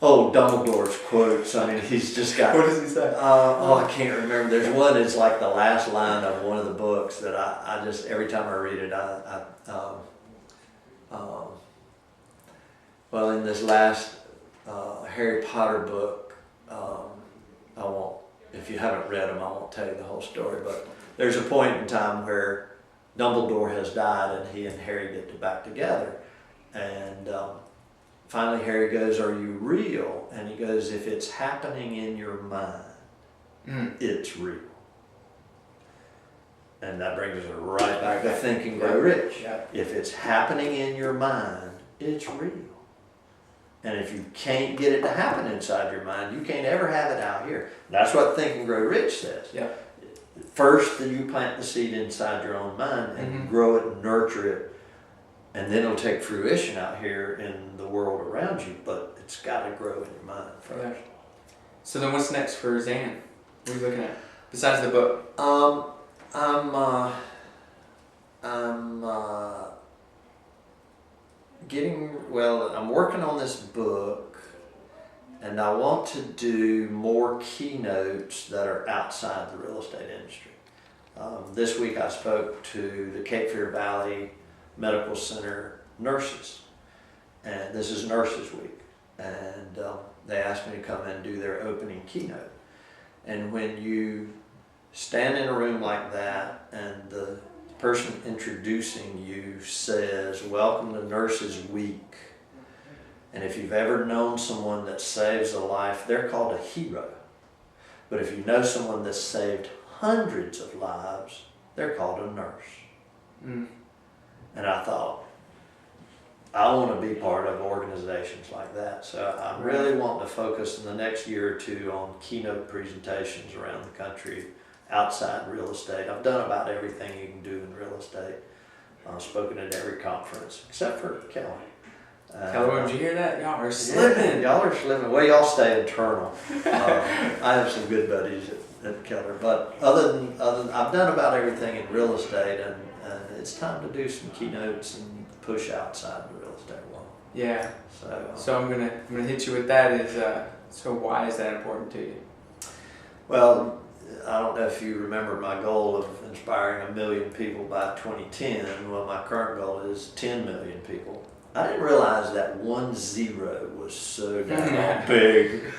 Oh, Dumbledore's quotes. I mean, he's just got... What does he say? I can't remember. There's one, it's like the last line of one of the books that I just, every time I read it, well, in this last Harry Potter book, I won't, if you haven't read them, I won't tell you the whole story, but there's a point in time where Dumbledore has died and he and Harry get back together. And finally Harry goes, are you real? And he goes, if it's happening in your mind, it's real. And that brings us right back to Think and Grow Rich. Yeah. If it's happening in your mind, it's real. And if you can't get it to happen inside your mind, you can't ever have it out here. That's what Think and Grow Rich says. Yeah. First, you plant the seed inside your own mind and grow it and nurture it, and then it'll take fruition out here in the world around you, but it's got to grow in your mind first. Yeah. So then what's next for Zan? What are you looking at? Besides the book? I'm working on this book, and I want to do more keynotes that are outside the real estate industry. This week I spoke to the Cape Fear Valley Medical Center nurses, and this is Nurses Week, and they asked me to come in and do their opening keynote. And when you stand in a room like that and the person introducing you says, welcome to Nurses Week, and if you've ever known someone that saves a life, they're called a hero. But if you know someone that's saved hundreds of lives, they're called a nurse. And I thought, I want to be part of organizations like that. So I really want to focus in the next year or two on keynote presentations around the country outside real estate. I've done about everything you can do in real estate. I've spoken at every conference, except for Kelly. Keller, did you hear that? Y'all are slipping. Y'all are slipping. Well, y'all stay internal. I have some good buddies at Keller, but other than I've done about everything in real estate, and it's time to do some keynotes and push outside the real estate world. Yeah. So I'm gonna hit you with that. Is So why is that important to you? Well, I don't know if you remember my goal of inspiring 1 million people by 2010. Well, my current goal is 10 million people. I didn't realize that 10 was so damn big.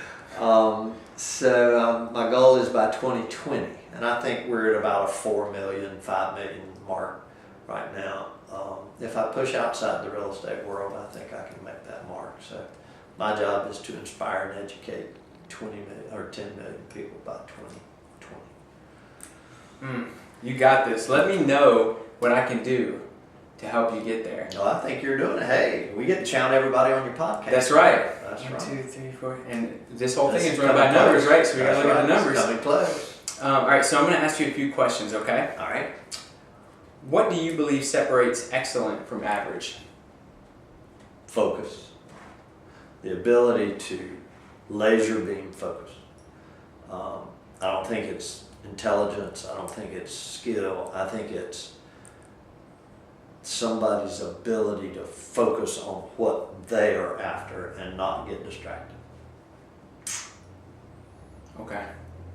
So my goal is by 2020, and I think we're at about a 4 million, 5 million mark right now. If I push outside the real estate world, I think I can make that mark. So my job is to inspire and educate 20 million or 10 million people by 2020. You got this. Let me know what I can do to help you get there. No, I think you're doing it. Hey, we get to chant everybody on your podcast. That's right. That's 1, right. 2, 3, 4. And this whole thing is run coming by numbers, close. right? So we got to That's look at the right. numbers. It's coming close. All right, so I'm going to ask you a few questions, okay? All right. What do you believe separates excellent from average? Focus. The ability to laser beam focus. I don't think it's intelligence. I don't think it's skill. I think it's somebody's ability to focus on what they are after and not get distracted. Okay.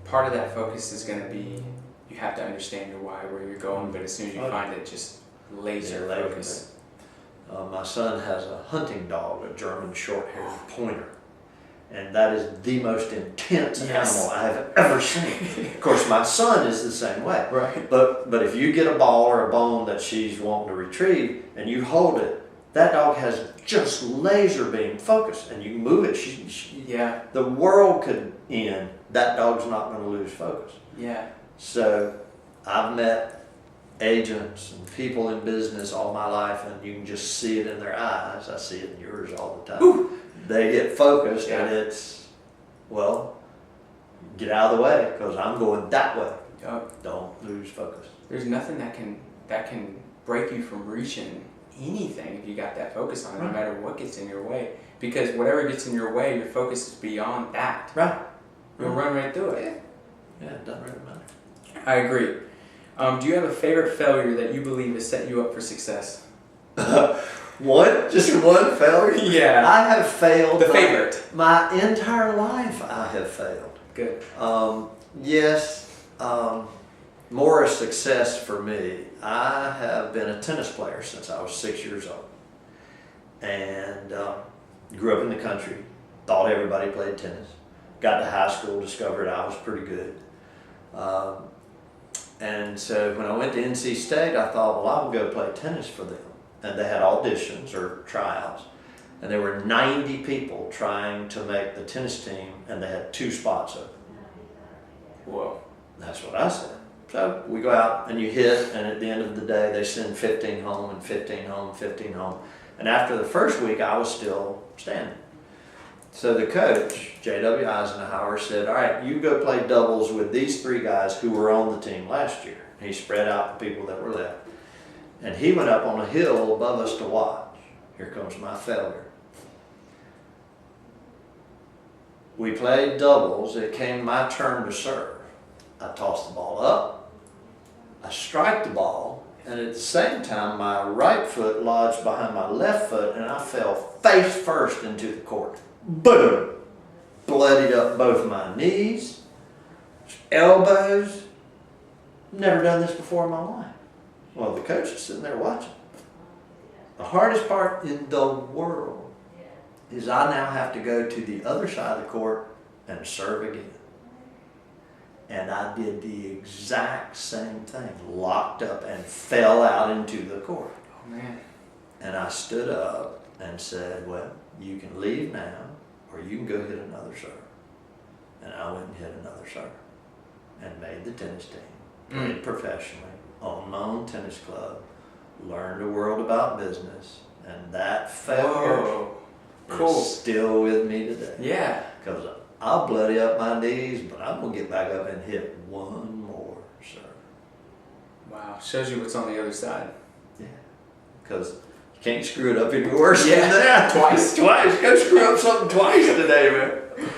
Part of that focus is going to be you have to understand your why, where you're going, but as soon as you find it, just laser focus. My son has a hunting dog, a German short-haired pointer, and that is the most intense animal I have ever seen. Of course, my son is the same way. Right. But if you get a ball or a bone that she's wanting to retrieve and you hold it, that dog has just laser beam focus, and you can move it. Yeah. The world could end. That dog's not going to lose focus. Yeah. So I've met agents and people in business all my life, and you can just see it in their eyes. I see it in yours all the time. Ooh. They get focused, Yeah. and it's, well, get out of the way because I'm going that way. Yep. Don't lose focus. There's nothing that can break you from reaching anything if you got that focus on it, no matter what gets in your way. Because whatever gets in your way, your focus is beyond that. Right. You'll run right through it. Yeah, it doesn't really matter. I agree. Do you have a favorite failure that you believe has set you up for success? One? Just one failure? Yeah. I have failed. The favorite. My entire life I have failed. Good. Yes. More a success for me. I have been a tennis player since I was 6 years old. And grew up in the country. Thought everybody played tennis. Got to high school, discovered I was pretty good. And so when I went to NC State, I thought, well, I will go play tennis for them. And they had auditions or tryouts. And there were 90 people trying to make the tennis team, and they had 2 spots open. Whoa. That's what I said. So we go out and you hit, and at the end of the day, they send 15 home and 15 home, 15 home. And after the first week, I was still standing. So the coach, J.W. Eisenhower, said, all right, you go play doubles with these 3 guys who were on the team last year. He spread out the people that were left. And he went up on a hill above us to watch. Here comes my failure. We played doubles. It came my turn to serve. I tossed the ball up. I strike the ball. And at the same time, my right foot lodged behind my left foot, and I fell face first into the court. Boom! Bloodied up both my knees, elbows. Never done this before in my life. Well, the coach is sitting there watching. The hardest part in the world is I now have to go to the other side of the court and serve again. And I did the exact same thing, locked up and fell out into the court. Oh, man. And I stood up and said, well, you can leave now, or you can go hit another serve. And I went and hit another serve and made the tennis team, played professionally, owned my own tennis club, learned a world about business, and that failure is still with me today. Yeah. Because I'll bloody up my knees, but I'm going to get back up and hit one more serve. Wow. Shows you what's on the other side. Yeah. Because you can't screw it up any worse than Yeah. that. Twice. Go screw up something twice today, man.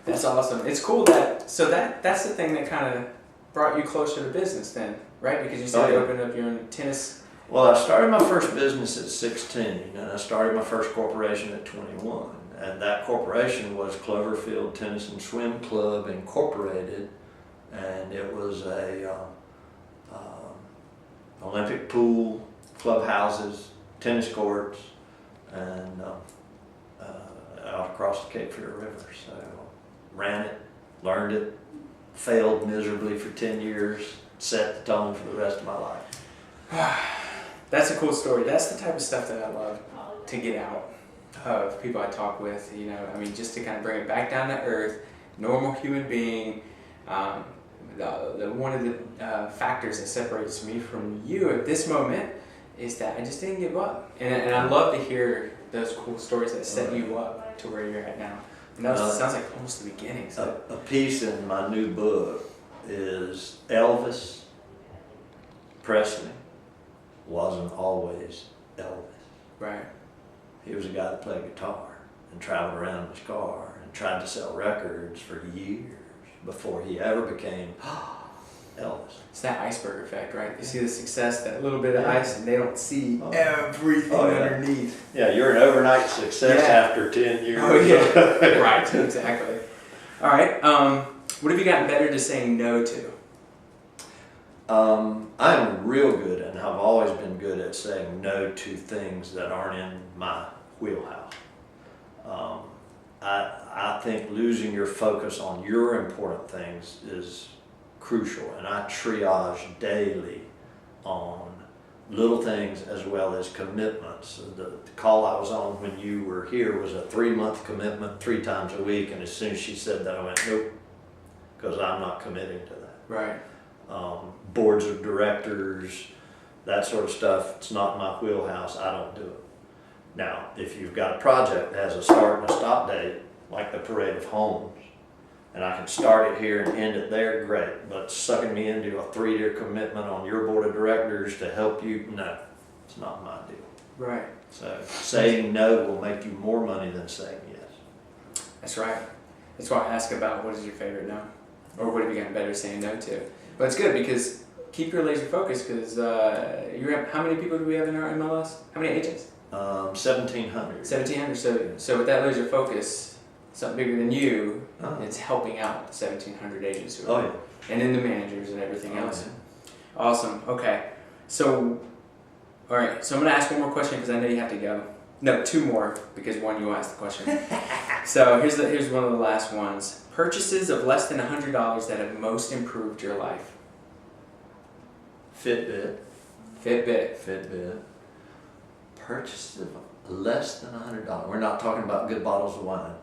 That's awesome. It's cool that's the thing that kind of brought you closer to business then, right? Because you said you opened up your own tennis Well, I started my first business at 16, and I started my first corporation at 21. And that corporation was Cloverfield Tennis and Swim Club Incorporated, and it was a Olympic pool, clubhouses, tennis courts, and out across the Cape Fear River. So ran it, learned it, failed miserably for 10 years, set the tone for the rest of my life. That's a cool story. That's the type of stuff that I love to get out of people I talk with. You know, I mean, just to kind of bring it back down to earth, normal human being. One of the factors that separates me from you at this moment is that I just didn't give up. And I love to hear those cool stories that set you up to where you're at now. And that sounds like almost the beginning. So. A piece in my new book is Elvis Presley wasn't always Elvis. Right. He was a guy that played guitar and traveled around in his car and tried to sell records for years before he ever became Elvis. It's that iceberg effect, right? You see the success, that little bit of ice, and they don't see everything underneath. Yeah, you're an overnight success after 10 years. Oh, yeah. Right, exactly. All right. What have you gotten better to saying no to? I'm real good, and I've always been good at saying no to things that aren't in my wheelhouse. I think losing your focus on your important things is crucial, and I triage daily on little things as well as commitments. The call I was on when you were here was a 3-month commitment, 3 times a week, and as soon as she said that, I went, nope, because I'm not committing to that. Right. Boards of directors, that sort of stuff, it's not my wheelhouse, I don't do it. Now, if you've got a project that has a start and a stop date, like the Parade of Homes, and I can start it here and end it there, great. But sucking me into a 3-year commitment on your board of directors to help you, no, it's not my deal. Right. So saying no will make you more money than saying yes. That's right. That's why I ask about what is your favorite no, or what have you gotten better at saying no to. But it's good because keep your laser focus because how many people do we have in our MLS? How many agents? 1,700. 1,700. So with that laser focus, something bigger than you, it's helping out the 1,700 agents who are, and then the managers and everything else. Yeah. Awesome. Okay. So, all right. So I'm going to ask one more question because I know you have to go. No, 2 more because one you asked the question. So here's one of the last ones. Purchases of less than $100 that have most improved your life. Fitbit. Purchases of less than $100. We're not talking about good bottles of wine.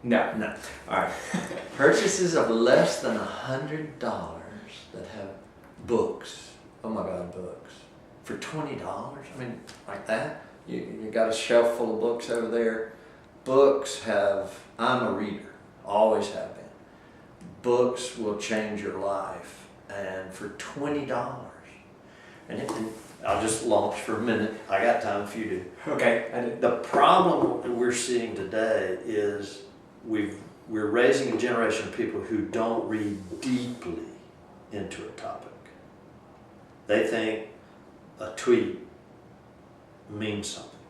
No. All right. Purchases of less than $100 that have books. Oh my God, books. For $20. I mean, like that. You got a shelf full of books over there. Books I'm a reader. Always have been. Books will change your life. And for $20. And I'll just launch for a minute. I got time for you to. Okay. The problem that we're seeing today is we're raising a generation of people who don't read deeply into a topic. They think a tweet means something.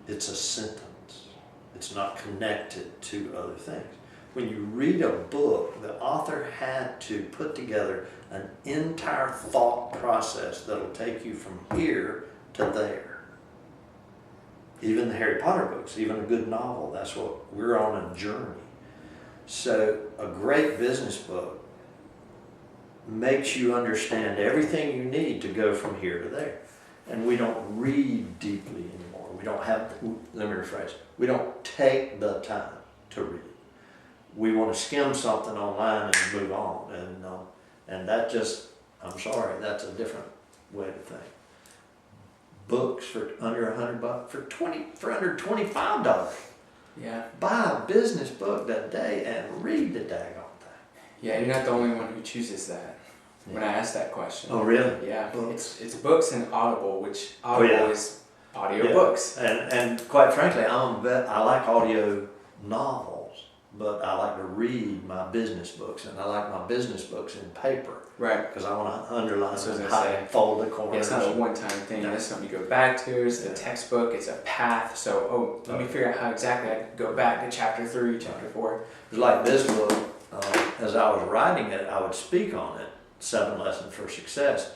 It's a sentence. It's not connected to other things. When you read a book, the author had to put together an entire thought process that'll take you from here to there. Even the Harry Potter books, even a good novel, that's what we're on a journey. So a great business book makes you understand everything you need to go from here to there. And we don't read deeply anymore. We don't let me rephrase, we don't take the time to read. We want to skim something online and move on. And that just, I'm sorry, that's a different way to think. Books for under $100, for under $25. Yeah. Buy a business book that day and read the daggone thing. Yeah, you're not the only one who chooses that. When I ask that question. Oh, really? Yeah. It's books and Audible, which Audible is audio books. And quite frankly, I like audio novels but I like to read my business books, and I like my business books in paper. Right. Because I want to underline That's what I and was gonna say. fold the Yeah, corners. it's not a one-time thing. No. It's something you go back to. It's the Yeah. textbook. It's a path. So, let me figure out how exactly I can go back to chapter 3, chapter 4. It's like this book, as I was writing it, I would speak on it, 7 Lessons for Success,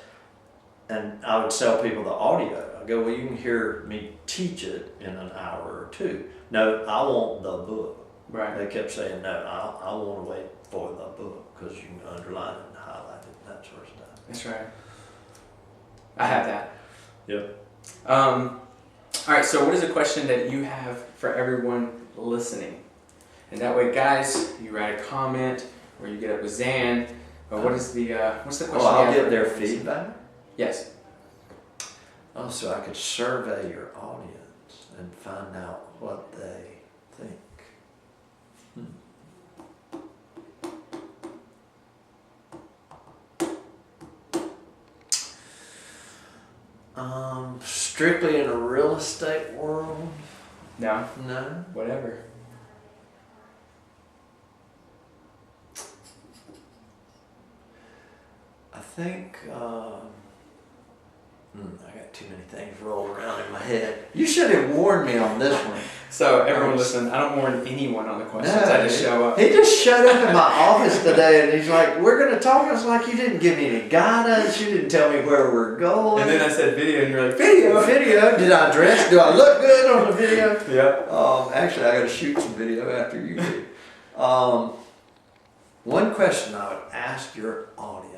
and I would sell people the audio. I go, well, you can hear me teach it in an hour or 2. No, I want the book. Right. They kept saying, no, I want to wait for the book because you can underline it and highlight it and that sort of stuff. That's right. I have that. Yep. All right, so what is a question that you have for everyone listening? And that way, guys, you write a comment or you get up with Zan. But what's the question? Oh, I'll you have get for their everyone listening? feedback. Yes. Oh, so I could survey your audience and find out what they think. Strictly in a real estate world? No. No. Whatever. I think I got too many things rolling around in my head. You should have warned me on this one. So everyone listen, I don't warn anyone on the questions. No, I just show up. He just showed up in my office today and he's like, we're going to talk. I was like, you didn't give me any guidance. You didn't tell me where we're going. And then I said video and you're like, video. Video? Did I dress? Do I look good on the video? Yeah. Actually, I got to shoot some video after you do. One question I would ask your audience.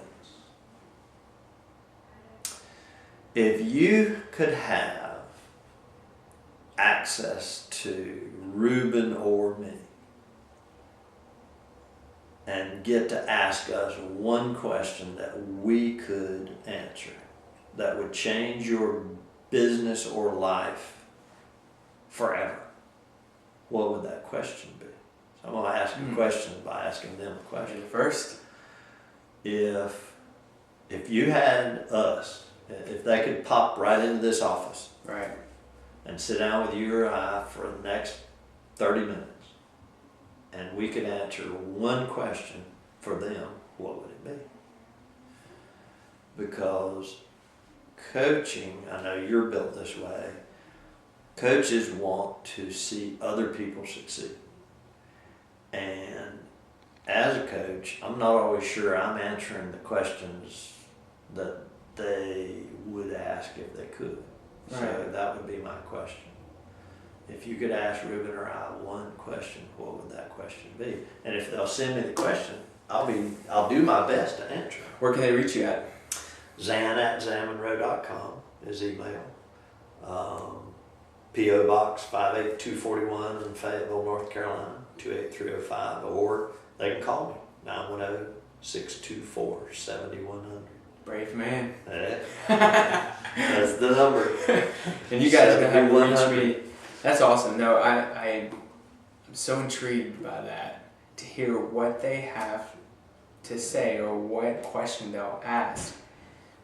If you could have access to Ruben or me and get to ask us one question that we could answer that would change your business or life forever, what would that question be? So I'm going to ask you questions by asking them a question. First, If you had us, if they could pop right into this office right. and sit down with you or I for the next 30 minutes, and we could answer one question for them, what would it be? Because coaching, I know you're built this way, coaches want to see other people succeed. And as a coach, I'm not always sure I'm answering the questions that they would ask if they could. So Right. that would be my question. If you could ask Ruben or I one question, what would that question be? And if they'll send me the question, I'll do my best to answer. Where can they reach you at? Zan@zanmonroe.com is email. P.O. Box 58241 in Fayetteville, North Carolina, 28305, or they can call me, 910-624-7100. Brave man. That's the number. And you guys know how to 7100. reach me. That's awesome. No, I'm so intrigued by that, to hear what they have to say or what question they'll ask.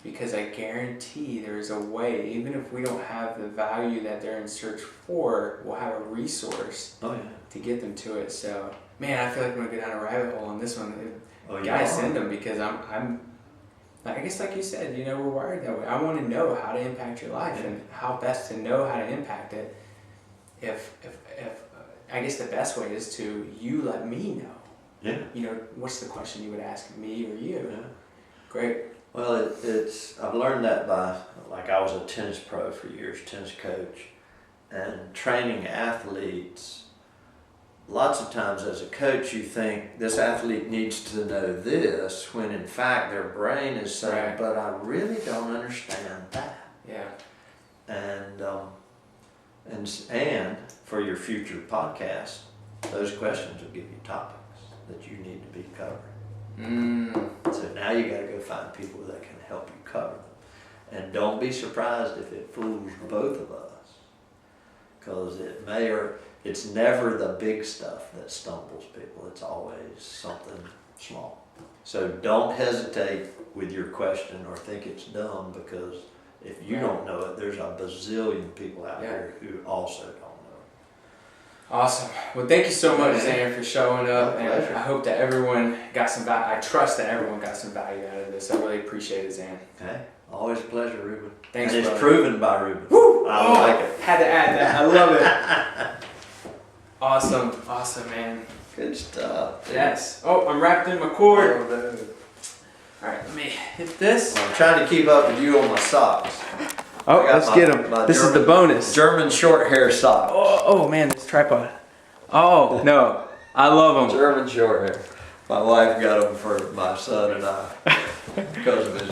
Because I guarantee there's a way, even if we don't have the value that they're in search for, we'll have a resource Oh yeah. to get them to it. So, man, I feel like I'm gonna go down a rabbit hole on this one. Oh, Guys, send them, because I'm I guess like you said, we're wired that way. I want to know how to impact your life and how best to know how to impact it. If I guess the best way is to you let me know. Yeah. What's the question you would ask me or you? Yeah. Great. Well, I've learned that by, like, I was a tennis pro for years, tennis coach, and training athletes. Lots of times as a coach you think this athlete needs to know this, when in fact their brain is saying, Right. but I really don't understand that. Yeah. And for your future podcast, those questions will give you topics that you need to be covering. So now you got to go find people that can help you cover them. And don't be surprised if it fools both of us, because it's never the big stuff that stumbles people. It's always something small. So don't hesitate with your question or think it's dumb, because if you don't know it, there's a bazillion people out there who also don't know Awesome. Well, thank you so much, Zan, for showing up. My And pleasure. I hope that everyone got some value. I trust that everyone got some value out of this. I really appreciate it, Zan. Okay. Always a pleasure, Ruben. Thanks, and it's brother. proven by Ruben. Woo! I like it. Had to add that. I love it. Awesome. Awesome, man. Good stuff. Yes. Oh, I'm wrapped in my cord. Oh, no. All right, let me hit this. I'm trying to keep up with you on my socks. Oh, I got let's my- get them. my This is the German- bonus. German short hair socks. Oh man, this tripod. Oh no, I love them. German short hair. My wife got them for my son and I because of his